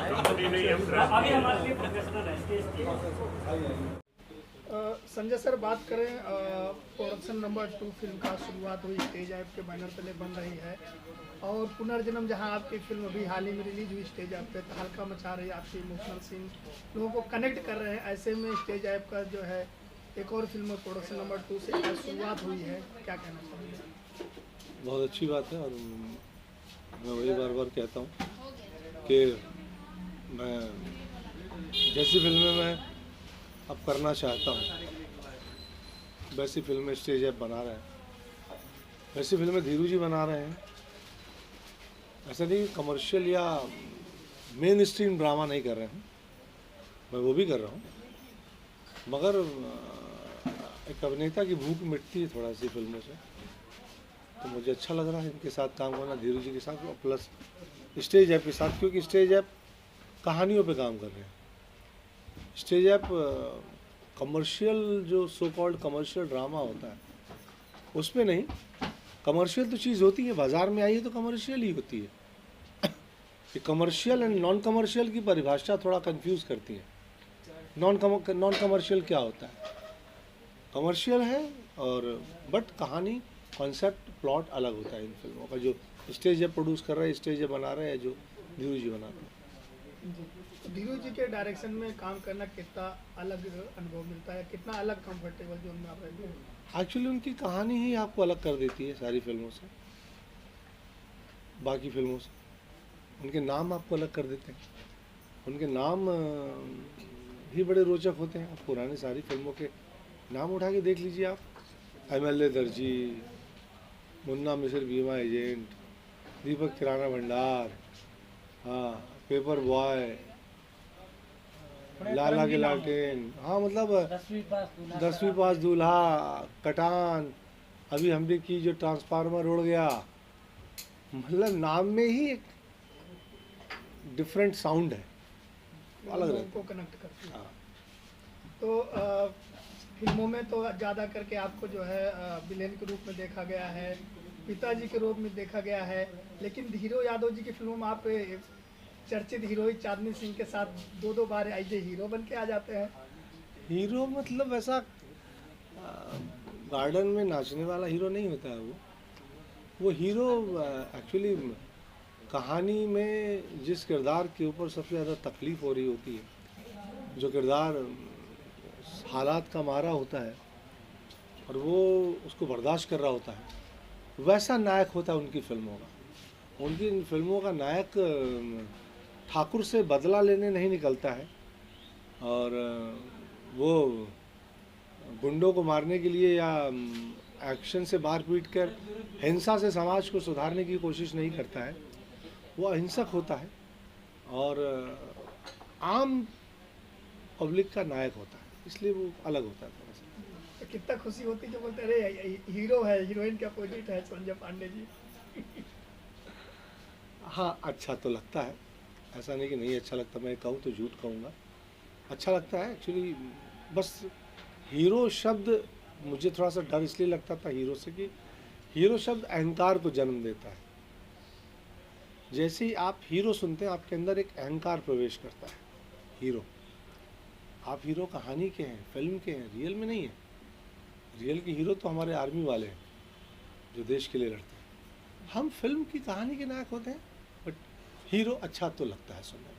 अभी हमारे लिए प्रोफेशनल है स्टेज की। संजय सर, बात करें प्रोडक्शन नंबर 2 फिल्म का शुरुआत हुई स्टेज ऐप के बैनर तले बन रही है, और पुनर्जन्म जहां आपकी फिल्म अभी हाल ही में रिलीज हुई स्टेज ऐप पे तहलका मचा रही है, आपकी इमोशनल सीन लोगों को कनेक्ट कर रहे हैं। ऐसे में स्टेज ऐप का जो है एक और फिल्म प्रोडक्शन नंबर 2 से आज शुरुआत हुई है, क्या कहना चाहेंगे? बहुत अच्छी बात है, और मैं वही बार बार कहता हूँ कि मैं जैसी फिल्में मैं अब करना चाहता हूँ वैसी फिल्में स्टेज ऐप बना रहे हैं, वैसी फिल्में धीरू जी बना रहे हैं। ऐसा नहीं कमर्शियल या मेन स्ट्रीम ड्रामा नहीं कर रहे हैं, मैं वो भी कर रहा हूँ, मगर एक अभिनेता की भूख मिटती है थोड़ा सी फिल्मों से, तो मुझे अच्छा लग रहा है इनके साथ काम करना, धीरू जी के साथ, और प्लस स्टेज ऐप के साथ, क्योंकि स्टेज ऐप कहानियों पे काम कर रहे हैं। स्टेज ऐप कमर्शियल जो सो कॉल्ड कमर्शियल ड्रामा होता है उसमें नहीं, कमर्शियल तो चीज़ होती है, बाज़ार में आई है तो कमर्शियल ही होती है। ये कमर्शियल एंड नॉन कमर्शियल की परिभाषा थोड़ा कंफ्यूज करती है। नॉन कमर्शियल क्या होता है? कमर्शियल है और बट कहानी, कॉन्सेप्ट, प्लॉट अलग होता है इन फिल्मों का, जो स्टेज ऐप प्रोड्यूस कर रहे हैं, स्टेज ऐप बना रहे हैं, जो धीरू जी बना रहे हैं। धीरू जी के डायरेक्शन में काम करना कितना अलग अनुभव मिलता है, कितना अलग कंफर्टेबल जोन में आप रहते हैं? एक्चुअली उनकी कहानी ही आपको अलग कर देती है सारी फिल्मों से, बाकी फिल्मों से। उनके नाम आपको अलग कर देते हैं, उनके नाम ही बड़े रोचक होते हैं। आप पुरानी सारी फिल्मों के नाम उठा के देख लीजिए आप, MLA दर्जी, मुन्ना मिसिर बीमा एजेंट, दीपक किराना भंडार, हाँ, पेपर बॉय, लाला के लालटेन, हाँ मतलब 10वीं पास दूल्हा, कटान, अभी हमने की जो ट्रांसफार्मर उड़ गया, मतलब नाम में ही एक डिफरेंट साउंड है, अलग लोगों रहता को कनेक्ट करती है। है। हाँ। तो फिल्मों में तो ज़्यादा करके आपको जो है विलेन के रूप में देखा गया है, पिताजी के रूप में देखा गया है, लेकिन धीरू यादव जी की फिल्मों में आप चर्चित हीरोइन चांदनी सिंह के साथ दो बार एज ए हीरो बन के आ जाते हैं। हीरो मतलब ऐसा गार्डन में नाचने वाला हीरो नहीं होता है वो हीरो एक्चुअली कहानी में जिस किरदार के ऊपर सबसे ज़्यादा तकलीफ़ हो रही होती है, जो किरदार हालात का मारा होता है और वो उसको बर्दाश्त कर रहा होता है, वैसा नायक होता है उनकी फिल्मों का। उनकी इन फिल्मों का नायक ठाकुर से बदला लेने नहीं निकलता है, और वो गुंडों को मारने के लिए या एक्शन से मार पीट कर हिंसा से समाज को सुधारने की कोशिश नहीं करता है। वो अहिंसक होता है और आम पब्लिक का नायक होता है, इसलिए वो अलग होता है थोड़ा सा। तो कितना खुशी होती है जो बोलते अरे हीरो है, हीरोइन के अपोजिट है संजय पांडे जी। हाँ, अच्छा तो लगता है, ऐसा नहीं कि नहीं अच्छा लगता, मैं कहूँ तो झूठ कहूँगा, अच्छा लगता है एक्चुअली। बस हीरो शब्द मुझे थोड़ा सा डर इसलिए लगता था हीरो से कि हीरो शब्द अहंकार को जन्म देता है। जैसे ही आप हीरो सुनते हैं आपके अंदर एक अहंकार प्रवेश करता है। हीरो, आप हीरो कहानी के हैं, फिल्म के हैं, रियल में नहीं है। रियल के हीरो तो हमारे आर्मी वाले हैं जो देश के लिए लड़ते हैं। हम फिल्म की कहानी के नायक होते हैं, बट हीरो अच्छा तो लगता है सुनने में।